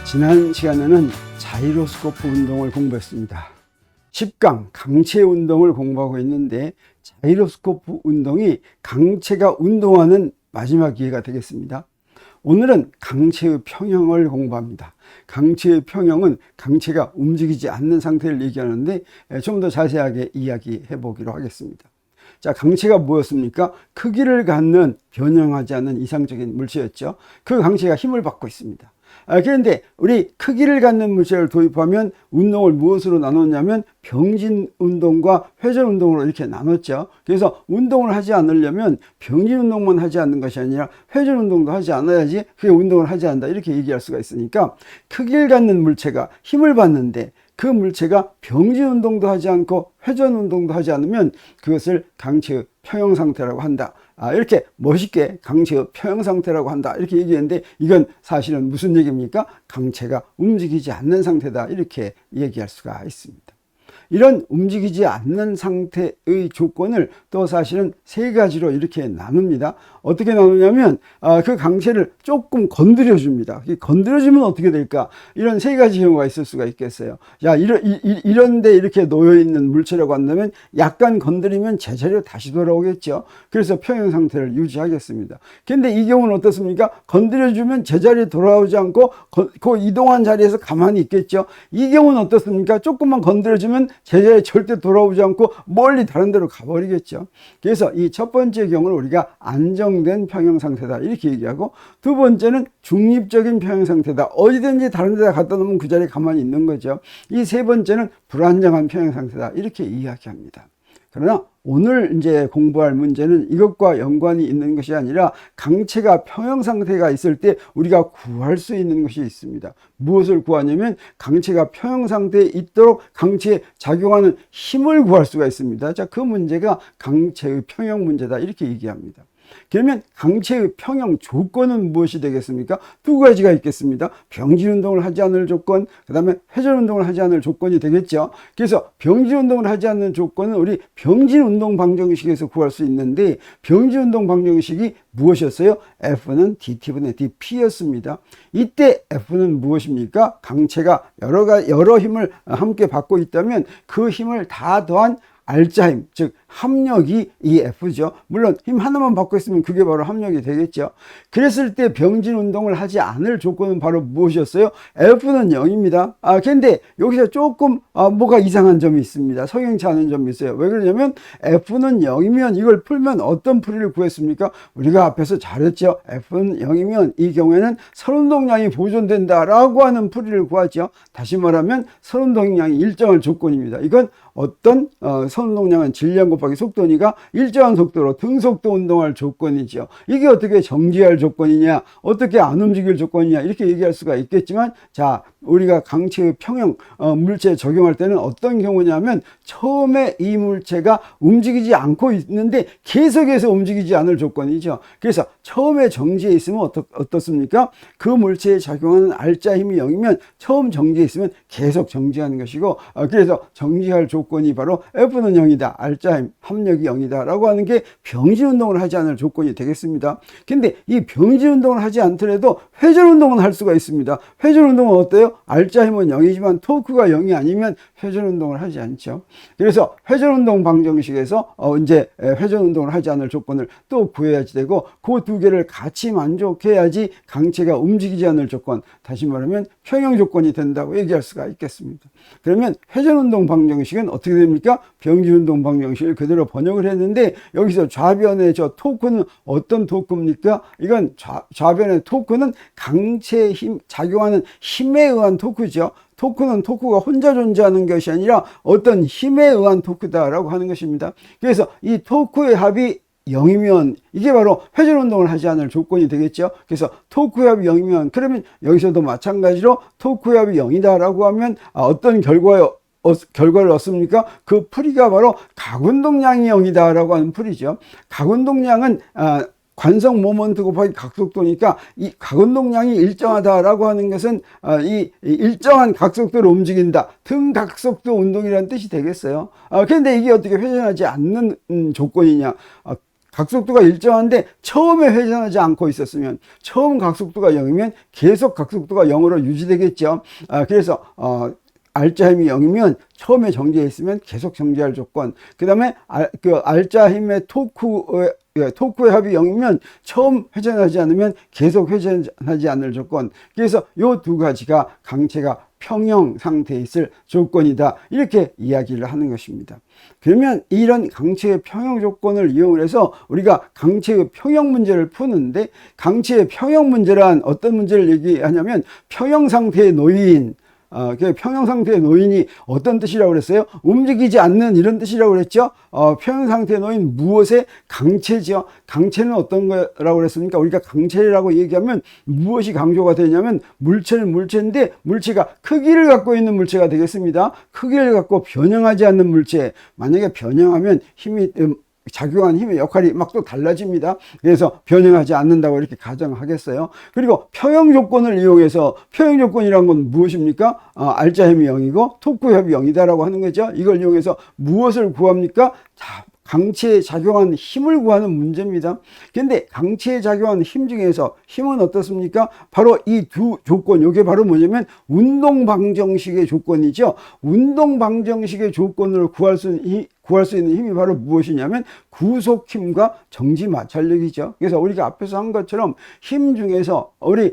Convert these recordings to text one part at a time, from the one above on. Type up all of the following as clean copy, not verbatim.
지난 시간에는 자이로스코프 운동을 공부했습니다. 10강 강체 운동을 공부하고 있는데 자이로스코프 운동이 강체가 운동하는 마지막 기회가 되겠습니다. 오늘은 강체의 평형을 공부합니다. 강체의 평형은 강체가 움직이지 않는 상태를 얘기하는데 좀 더 자세하게 이야기해 보기로 하겠습니다. 자, 강체가 뭐였습니까? 크기를 갖는 변형하지 않는 이상적인 물체였죠. 그 강체가 힘을 받고 있습니다. 그런데 우리 크기를 갖는 물체를 도입하면 운동을 무엇으로 나눴냐면 병진 운동과 회전 운동으로 이렇게 나눴죠. 그래서 운동을 하지 않으려면 병진 운동만 하지 않는 것이 아니라 회전 운동도 하지 않아야지 그게 운동을 하지 않는다 이렇게 얘기할 수가 있으니까 크기를 갖는 물체가 힘을 받는데 그 물체가 병진 운동도 하지 않고 회전 운동도 하지 않으면 그것을 강체의 평형 상태라고 한다. 이렇게 멋있게 강체의 평형 상태라고 한다 이렇게 얘기했는데 이건 사실은 무슨 얘기입니까? 강체가 움직이지 않는 상태다 이렇게 얘기할 수가 있습니다. 이런 움직이지 않는 상태의 조건을 또 사실은 세 가지로 이렇게 나눕니다. 어떻게 나누냐면 그 강체를 조금 건드려 줍니다. 건드려 주면 어떻게 될까? 이런 세 가지 경우가 있을 수가 있겠어요. 자, 이런데 이렇게 놓여 있는 물체라고 한다면 약간 건드리면 제자리로 다시 돌아오겠죠. 그래서 평형 상태를 유지하겠습니다. 근데 이 경우는 어떻습니까? 건드려 주면 제자리에 돌아오지 않고 그 이동한 자리에서 가만히 있겠죠. 이 경우는 어떻습니까? 조금만 건드려 주면 제자리에 절대 돌아오지 않고 멀리 다른 데로 가버리겠죠. 그래서 이 첫 번째 경우를 우리가 안정된 평형 상태다 이렇게 얘기하고, 두 번째는 중립적인 평형 상태다. 어디든지 다른 데다 갖다 놓으면 그 자리에 가만히 있는 거죠. 이 세 번째는 불안정한 평형 상태다 이렇게 이야기합니다. 그러나 오늘 이제 공부할 문제는 이것과 연관이 있는 것이 아니라 강체가 평형 상태가 있을 때 우리가 구할 수 있는 것이 있습니다. 무엇을 구하냐면 강체가 평형 상태에 있도록 강체에 작용하는 힘을 구할 수가 있습니다. 자, 그 문제가 강체의 평형 문제다 이렇게 얘기합니다. 그러면 강체의 평형 조건은 무엇이 되겠습니까? 두 가지가 있겠습니다. 병진 운동을 하지 않을 조건, 그 다음에 회전 운동을 하지 않을 조건이 되겠죠. 그래서 병진 운동을 하지 않는 조건은 우리 병진 운동 방정식에서 구할 수 있는데, 병진 운동 방정식이 무엇이었어요? F는 dt분의 dp였습니다. 이때 F는 무엇입니까? 강체가 여러 힘을 함께 받고 있다면 그 힘을 다 더한 알짜 힘, 즉 합력이 이 F죠. 물론 힘 하나만 받고 있으면 그게 바로 합력이 되겠죠. 그랬을 때 병진 운동을 하지 않을 조건은 바로 무엇이었어요? F는 0입니다. 근데 여기서 조금 뭐가 이상한 점이 있습니다. 성형치 않은 점이 있어요. 왜 그러냐면 F는 0이면 이걸 풀면 어떤 풀이를 구했습니까? 우리가 앞에서 잘했죠. F는 0이면 이 경우에는 선운동량이 보존된다라고 하는 풀이를 구하죠. 다시 말하면 선운동량이 일정한 조건입니다. 이건 어떤 선운동량은 질량 곱하기 속도니까 일정한 속도로 등속도 운동할 조건이죠. 이게 어떻게 정지할 조건이냐, 어떻게 안 움직일 조건이냐 이렇게 얘기할 수가 있겠지만, 자, 우리가 강체의 평형 물체에 적용할 때는 어떤 경우냐면 처음에 이 물체가 움직이지 않고 있는데 계속해서 움직이지 않을 조건이죠. 그래서 처음에 정지해 있으면 어떻습니까? 그 물체에 작용하는 알짜 힘이 0이면 처음 정지해 있으면 계속 정지하는 것이고, 그래서 정지할 조건이 바로 F는 0이다, 알짜 힘, 합력이 0이다 라고 하는 게 병진 운동을 하지 않을 조건이 되겠습니다. 근데 이 병진 운동을 하지 않더라도 회전 운동은 할 수가 있습니다. 회전 운동은 어때요? 알짜 힘은 0이지만 토크가 0이 아니면 회전 운동을 하지 않죠. 그래서 회전 운동 방정식에서 이제 회전 운동을 하지 않을 조건을 또 구해야지 되고, 그 두 개를 같이 만족해야지 강체가 움직이지 않을 조건, 다시 말하면 평형 조건이 된다고 얘기할 수가 있겠습니다. 그러면 회전 운동 방정식은 어떻게 됩니까? 병진 운동 방정식을 그대로 번역을 했는데, 여기서 좌변의 저 토크는 어떤 토크입니까? 이건 좌변의 토크는 강체에 작용하는 힘에 의한 토크죠. 토크는 토크가 혼자 존재하는 것이 아니라 어떤 힘에 의한 토크다라고 하는 것입니다. 그래서 이 토크의 합이 0이면 이게 바로 회전 운동을 하지 않을 조건이 되겠죠. 그래서 토크의 합이 0이면, 그러면 여기서도 마찬가지로 토크의 합이 0이다라고 하면 어떤 결과를 얻습니까? 그 풀이가 바로 각운동량이 0이다 라고 하는 풀이죠. 각운동량은 관성 모먼트 곱하기 각속도니까 이 각운동량이 일정하다라고 하는 것은 이 일정한 각속도로 움직인다, 등각속도 운동이라는 뜻이 되겠어요. 그런데 이게 어떻게 회전하지 않는 조건이냐? 각속도가 일정한데 처음에 회전하지 않고 있었으면, 처음 각속도가 0이면 계속 각속도가 0으로 유지되겠죠. 그래서 알자 힘이 0이면 처음에 정지해 있으면 계속 정지할 조건, 그 다음에 알자 힘의 토크의 합이 0이면 처음 회전하지 않으면 계속 회전하지 않을 조건. 그래서 요 두 가지가 강체가 평형 상태에 있을 조건이다, 이렇게 이야기를 하는 것입니다. 그러면 이런 강체의 평형 조건을 이용해서 우리가 강체의 평형 문제를 푸는데, 강체의 평형 문제란 어떤 문제를 얘기하냐면 평형 상태의 노인, 그 평형 상태의 노인이 어떤 뜻이라고 그랬어요? 움직이지 않는, 이런 뜻이라고 그랬죠. 평형 상태의 노인, 무엇의 강체죠. 강체는 어떤 거라고 그랬습니까? 우리가 강체라고 얘기하면 무엇이 강조가 되냐면, 물체는 물체인데 물체가 크기를 갖고 있는 물체가 되겠습니다. 크기를 갖고 변형하지 않는 물체. 만약에 변형하면 힘이 작용한 힘의 역할이 막 또 달라집니다. 그래서 변형하지 않는다고 이렇게 가정하겠어요. 그리고 평형 조건을 이용해서, 평형 조건이란 건 무엇입니까? 알자 힘이 0이고 토크 협이 0이다라고 하는 거죠. 이걸 이용해서 무엇을 구합니까? 강체에 작용한 힘을 구하는 문제입니다. 그런데 강체에 작용한 힘 중에서 힘은 어떻습니까? 바로 이 두 조건, 이게 바로 뭐냐면 운동 방정식의 조건이죠. 운동 방정식의 조건을 구할 수 있는 힘이 바로 무엇이냐면 구속힘과 정지 마찰력이죠. 그래서 우리가 앞에서 한 것처럼 힘 중에서 우리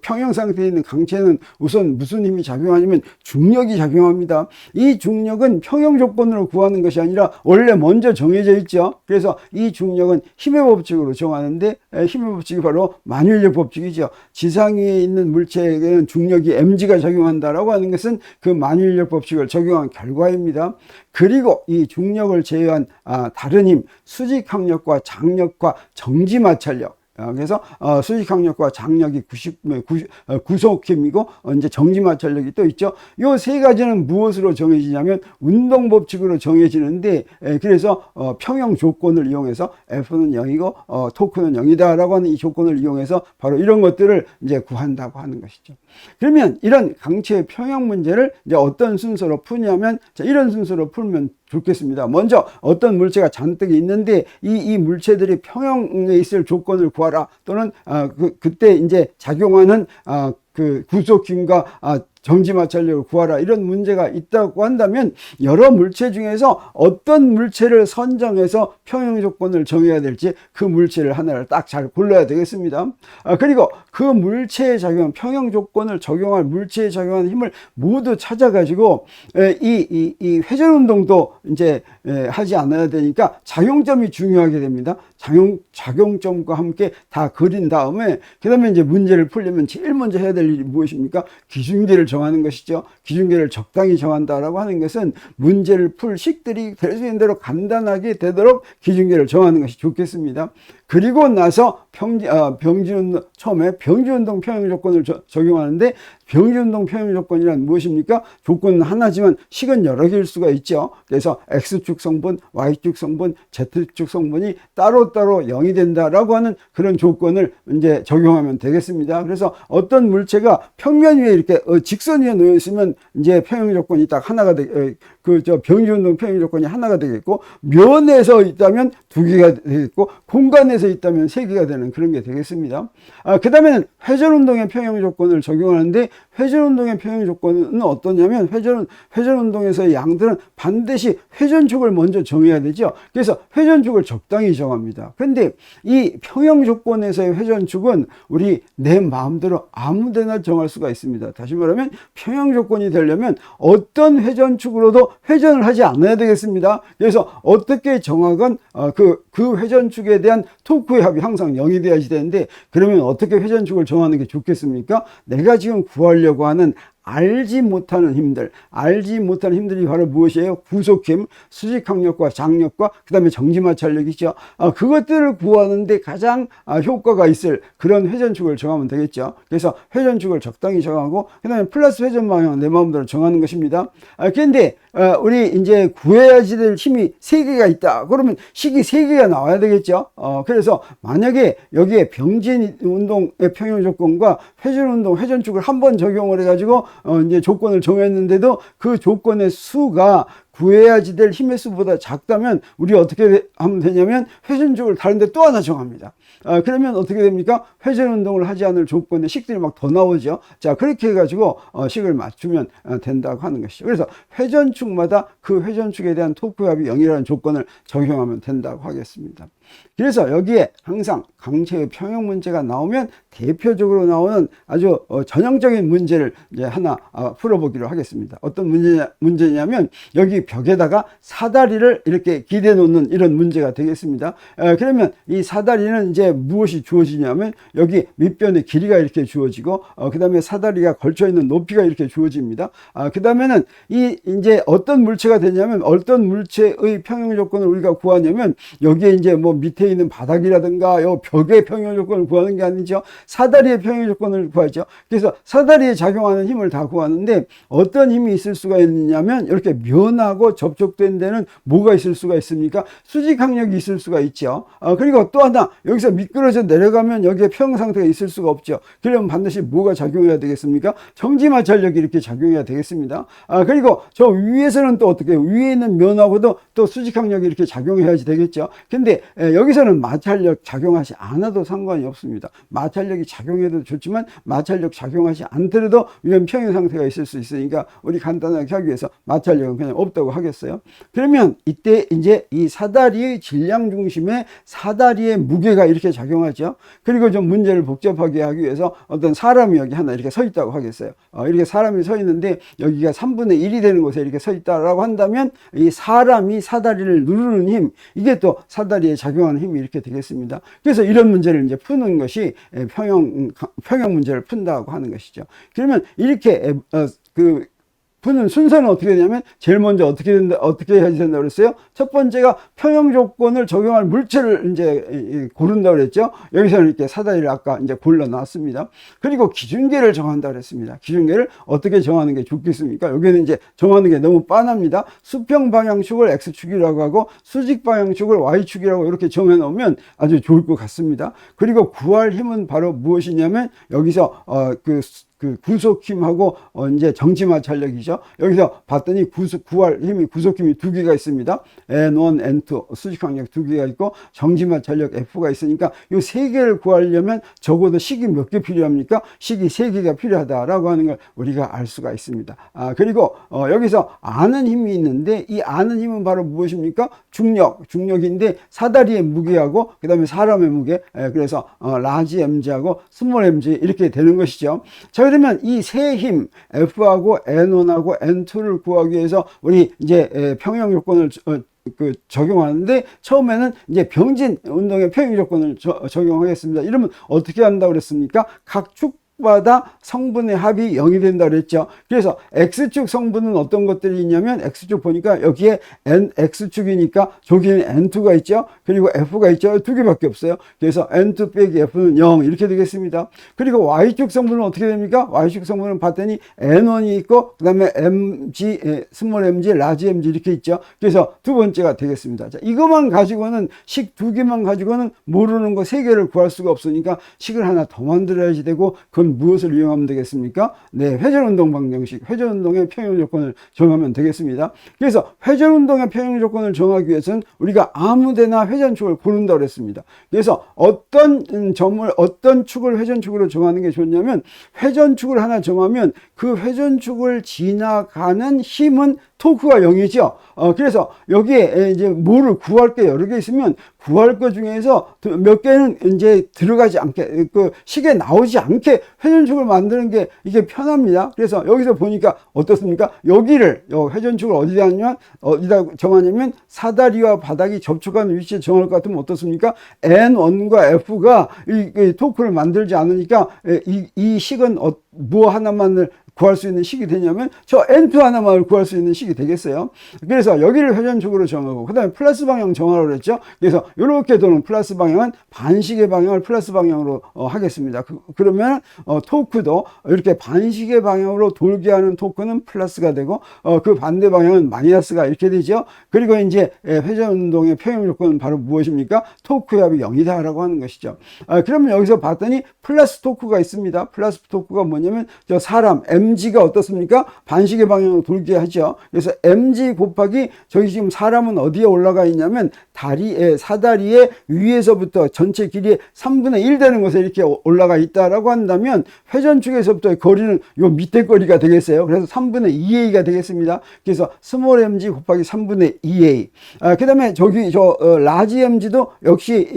평형 상태에 있는 강체는 우선 무슨 힘이 작용하냐면 중력이 작용합니다. 이 중력은 평형 조건으로 구하는 것이 아니라 원래 먼저 정해져 있죠. 그래서 이 중력은 힘의 법칙으로 정하는데, 힘의 법칙이 바로 만유인력 법칙이죠. 지상 위에 있는 물체에게는 중력이 mg가 작용한다라고 하는 것은 그 만유인력 법칙을 적용한 결과입니다. 그리고 이 중력을 제외한 다른 힘, 수직항력과 장력과 정지마찰력, 그래서 수직항력과 장력이 구속힘이고 이제 정지마찰력이 또 있죠. 요 세 가지는 무엇으로 정해지냐면 운동 법칙으로 정해지는데, 그래서 평형 조건을 이용해서 F는 0이고 토크는 0이다라고 하는 이 조건을 이용해서 바로 이런 것들을 이제 구한다고 하는 것이죠. 그러면 이런 강체의 평형 문제를 이제 어떤 순서로 푸냐면, 이런 순서로 풀면 좋겠습니다. 먼저 어떤 물체가 잔뜩 있는데 이 물체들이 평형에 있을 조건을 구하라, 또는 그때 이제 작용하는 그 구속힘과 정지마찰력을 구하라, 이런 문제가 있다고 한다면 여러 물체 중에서 어떤 물체를 선정해서 평형 조건을 정해야 될지 그 물체를 하나를 딱 잘 골라야 되겠습니다. 그리고 그 물체에 작용한 평형 조건을 적용할 물체에 작용하는 힘을 모두 찾아가지고 이 회전 운동도 이제 하지 않아야 되니까 작용점이 중요하게 됩니다. 작용점과 함께 다 그린 다음에 그 다음에 이제 문제를 풀려면 제일 먼저 해야 될 일이 무엇입니까? 기준계를 정하는 것이죠. 기준계를 적당히 정한다라고 하는 것은 문제를 풀 식들이 될 수 있는 대로 간단하게 되도록 기준계를 정하는 것이 좋겠습니다. 그리고 나서 처음에 병지운동 평형 조건을 적용하는데, 병지운동 평형 조건이란 무엇입니까? 조건은 하나지만 식은 여러 개일 수가 있죠. 그래서 X축 성분, Y축 성분, Z축 성분이 따로따로 0이 된다라고 하는 그런 조건을 이제 적용하면 되겠습니다. 그래서 어떤 물체가 평면 위에 이렇게 직선 위에 놓여 있으면 이제 평형 조건이 딱 하나가 병지운동 평형 조건이 하나가 되겠고, 면에서 있다면 두 개가 되겠고, 공간에서 있다면 세 개가 되는 그런 게 되겠습니다. 그 다음에는 회전운동의 평형 조건을 적용하는데, 회전운동의 평형 조건은 어떠냐면 회전운동에서의 양들은 반드시 회전축을 먼저 정해야 되죠. 그래서 회전축을 적당히 정합니다. 그런데 이 평형 조건에서의 회전축은 우리 내 마음대로 아무데나 정할 수가 있습니다. 다시 말하면 평형 조건이 되려면 어떤 회전축으로도 회전을 하지 않아야 되겠습니다. 그래서 어떻게 정하건 그 회전축에 대한 토크의 합이 항상 0이 돼야지 되는데, 그러면 어떻게 회전축을 정하는 게 좋겠습니까? 내가 지금 구하려고 하는 알지 못하는 힘들이 바로 무엇이에요? 구속힘, 수직항력과 장력과 그 다음에 정지마찰력이죠. 그것들을 구하는데 가장 효과가 있을 그런 회전축을 정하면 되겠죠. 그래서 회전축을 적당히 정하고 그 다음에 플러스 회전 방향 내 마음대로 정하는 것입니다. 그런데 우리 이제 구해야지 될 힘이 3개가 있다. 그러면 식이 3개가 나와야 되겠죠. 그래서 만약에 여기에 병진 운동의 평형 조건과 회전 운동, 회전축을 한번 적용을 해가지고 이제 조건을 정했는데도 그 조건의 수가 구해야지 될 힘의 수보다 작다면 우리 어떻게 하면 되냐면 회전축을 다른데 또 하나 정합니다. 그러면 어떻게 됩니까? 회전 운동을 하지 않을 조건에 식들이 막 더 나오죠. 자, 그렇게 해가지고 식을 맞추면 된다고 하는 것이죠. 그래서 회전축마다 그 회전축에 대한 토크 합이 0이라는 조건을 적용하면 된다고 하겠습니다. 그래서 여기에 항상 강체의 평형 문제가 나오면 대표적으로 나오는 아주 전형적인 문제를 이제 하나 풀어보기로 하겠습니다. 어떤 문제냐면 여기 벽에다가 사다리를 이렇게 기대 놓는 이런 문제가 되겠습니다. 그러면 이 사다리는 이제 무엇이 주어지냐면 여기 밑변의 길이가 이렇게 주어지고 그 다음에 사다리가 걸쳐 있는 높이가 이렇게 주어집니다. 그 다음에는 이제 어떤 물체가 되냐면 어떤 물체의 평형 조건을 우리가 구하냐면 여기에 이제 뭐 밑에 있는 바닥이라든가 요 벽의 평형 조건을 구하는 게 아니죠. 사다리의 평형 조건을 구하죠. 그래서 사다리에 작용하는 힘을 다 구하는데 어떤 힘이 있을 수가 있냐면 이렇게 면하고 접촉된 데는 뭐가 있을 수가 있습니까? 수직항력이 있을 수가 있죠. 그리고 또 하나 여기서 미끄러져 내려가면 여기에 평형 상태가 있을 수가 없죠. 그러면 반드시 뭐가 작용해야 되겠습니까? 정지마찰력이 이렇게 작용해야 되겠습니다. 그리고 저 위에서는 또 어떻게 위에 있는 면하고도 또 수직항력이 이렇게 작용해야지 되겠죠. 근데 여기서는 마찰력 작용하지 않아도 상관이 없습니다. 마찰력이 작용해도 좋지만 마찰력 작용하지 않더라도 이런 평형 상태가 있을 수 있으니까 우리 간단하게 하기 위해서 마찰력은 그냥 없다고 하겠어요. 그러면 이때 이제 이 사다리의 질량 중심에 사다리의 무게가 이렇게 작용하죠. 그리고 좀 문제를 복잡하게 하기 위해서 어떤 사람이 여기 하나 이렇게 서 있다고 하겠어요. 이렇게 사람이 서 있는데 여기가 3분의 1이 되는 곳에 이렇게 서 있다라고 한다면 이 사람이 사다리를 누르는 힘, 이게 또 사다리에 작용하는 힘이 이렇게 되겠습니다. 그래서 이런 문제를 이제 푸는 것이 평형 문제를 푼다고 하는 것이죠. 그러면 이렇게 푸는 순서는 어떻게 되냐면 제일 먼저 어떻게 해야 된다고 그랬어요? 첫 번째가 평형 조건을 적용할 물체를 이제 고른다고 그랬죠. 여기서는 이렇게 사다리를 아까 이제 골라 놨습니다. 그리고 기준계를 정한다고 그랬습니다. 기준계를 어떻게 정하는 게 좋겠습니까? 여기는 이제 정하는 게 너무 빤합니다. 수평 방향축을 X축이라고 하고 수직 방향축을 Y축이라고 이렇게 정해 놓으면 아주 좋을 것 같습니다. 그리고 구할 힘은 바로 무엇이냐면 여기서 그 구속힘하고 이제 정지마찰력이죠. 여기서 봤더니 구할 힘이 구속힘이 두 개가 있습니다. N1, N2 수직항력 두 개가 있고 정지마찰력 F가 있으니까 이 세 개를 구하려면 적어도 식이 몇 개 필요합니까? 식이 세 개가 필요하다라고 하는 걸 우리가 알 수가 있습니다. 그리고 여기서 아는 힘이 있는데 이 아는 힘은 바로 무엇입니까? 중력인데 사다리의 무게하고 그 다음에 사람의 무게, 그래서 라지 mg하고 스몰 mg 이렇게 되는 것이죠. 자, 그러면 이 세 힘 F하고 N1하고 N2를 구하기 위해서 우리 이제 평형 요건을 적용하는데 처음에는 이제 병진 운동의 평형 조건을 적용하겠습니다. 이러면 어떻게 한다고 그랬습니까? 각 축마다 성분의 합이 0이 된다고 그랬죠. 그래서 X축 성분은 어떤 것들이 있냐면 X축 보니까 여기에 X축이니까 저기는 N2가 있죠. 그리고 F가 있죠. 두 개밖에 없어요. 그래서 N2 빼기 F는 0 이렇게 되겠습니다. 그리고 Y축 성분은 어떻게 됩니까? Y축 성분은 봤더니 N1이 있고 그 다음에 MG, 스몰 MG, 라지 MG 이렇게 있죠. 그래서 두 번째가 되겠습니다. 자, 이것만 가지고는 식 두 개만 가지고는 모르는 거 세 개를 구할 수가 없으니까 식을 하나 더 만들어야지 되고 그건 무엇을 이용하면 되겠습니까? 네, 회전운동 방정식, 회전운동의 평형 조건을 정하면 되겠습니다. 그래서 회전운동의 평형 조건을 정하기 위해서는 우리가 아무데나 회전축을 고른다고 그랬습니다. 그래서 어떤 축을 회전축으로 정하는 게 좋냐면 회전축을 하나 정하면 그 회전축을 지나가는 힘은 토크가 0이죠. 그래서 여기에 이제 뭐를 구할 게 여러 개 있으면 구할 것 중에서 몇 개는 이제 들어가지 않게, 그 식에 나오지 않게 회전축을 만드는 게 이게 편합니다. 그래서 여기서 보니까 어떻습니까? 여기를, 회전축을 어디다 정하냐면 사다리와 바닥이 접촉하는 위치에 정할 것 같으면 어떻습니까? N1과 F가 이 토크를 만들지 않으니까 이 식은 뭐 하나만을 구할 수 있는 식이 되냐면 저 N2 하나만을 구할 수 있는 식이 되겠어요. 그래서 여기를 회전축으로 정하고 그 다음에 플러스 방향 정하라고 그랬죠. 그래서 이렇게 도는 플러스 방향은 반시계 방향을 플러스 방향으로 하겠습니다. 그러면 토크도 이렇게 반시계 방향으로 돌게 하는 토크는 플러스가 되고 그 반대 방향은 마이너스가 이렇게 되죠. 그리고 이제 회전 운동의 평형 조건은 바로 무엇입니까? 토크의 합이 0이다 라고 하는 것이죠. 그러면 여기서 봤더니 플러스 토크가 있습니다. 플러스 토크가 뭐냐면 저 사람 mg가 어떻습니까? 반시계 방향으로 돌게 하죠. 그래서 mg 곱하기 저기 지금 사람은 어디에 올라가 있냐면 사다리의 위에서부터 전체 길이의 3분의 1 되는 곳에 이렇게 올라가 있다라고 한다면 회전축에서부터 거리는 요 밑에 거리가 되겠어요. 그래서 3분의 2a가 되겠습니다. 그래서 스몰 mg 곱하기 3분의 2a. 그 다음에 저기 라지 mg도 역시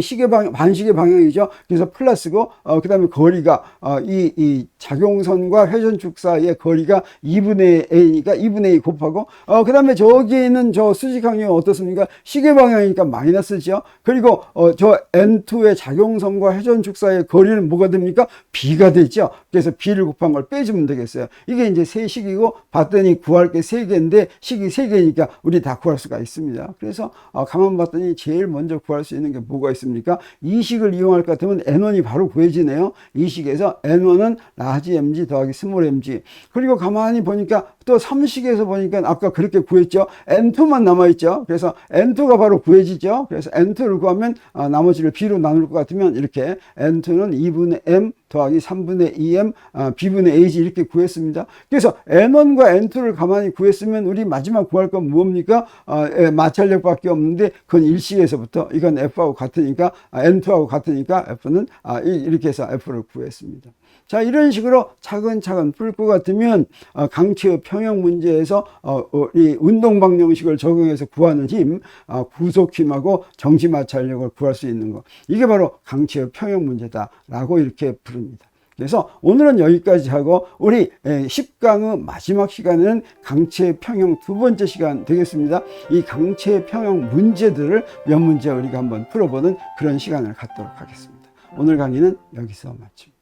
반시계 방향이죠. 그래서 플러스고, 그 다음에 거리가 이 작용선과 회전축 사이의 거리가 2분의 a니까 2분의 a 곱하고, 그 다음에 저기에 있는 저 수직항은 어떻습니까? 시계 방향이니까 마이너스죠. 그리고 저 n2의 작용선과 회전축 사이의 거리는 뭐가 됩니까? b가 되죠. 그래서 b를 곱한 걸 빼주면 되겠어요. 이게 이제 세 식이고, 봤더니 구할 게 세 개인데 식이 세 개니까 우리 다 구할 수가 있습니다. 그래서 가만 봤더니 제일 먼저 구할 수 있는 게 뭐가 있습니까? 이 식을 이용할 것 같으면 n1이 바로 구해지네요. 이 식에서 n1은 라지 mg 더하기 스몰 mg. 그리고 가만히 보니까 또 3식에서 보니까 아까 그렇게 구했죠. n2만 남아있죠. 그래서 n2가 바로 구해지죠. 그래서 n2를 구하면 나머지를 b로 나눌 것 같으면 이렇게 n2는 2분의 m 더하기 3분의 2m b분의 a지 이렇게 구했습니다. 그래서 n1과 n2를 가만히 구했으면 우리 마지막 구할 건 뭡니까? 마찰력밖에 없는데 그건 일식에서부터 이건 f하고 같으니까 n2하고 같으니까 f는 이렇게 해서 f를 구했습니다. 자, 이런 식으로 차근차근 풀 것 같으면 강체의 평형 문제에서 이 운동 방정식을 적용해서 구하는 힘, 구속힘하고 정지 마찰력을 구할 수 있는 거, 이게 바로 강체의 평형 문제다라고 이렇게 부릅니다. 그래서 오늘은 여기까지 하고 우리 10강의 마지막 시간에는 강체 평형 두 번째 시간 되겠습니다. 이 강체 평형 문제들을 몇 문제 우리가 한번 풀어보는 그런 시간을 갖도록 하겠습니다. 오늘 강의는 여기서 마칩니다.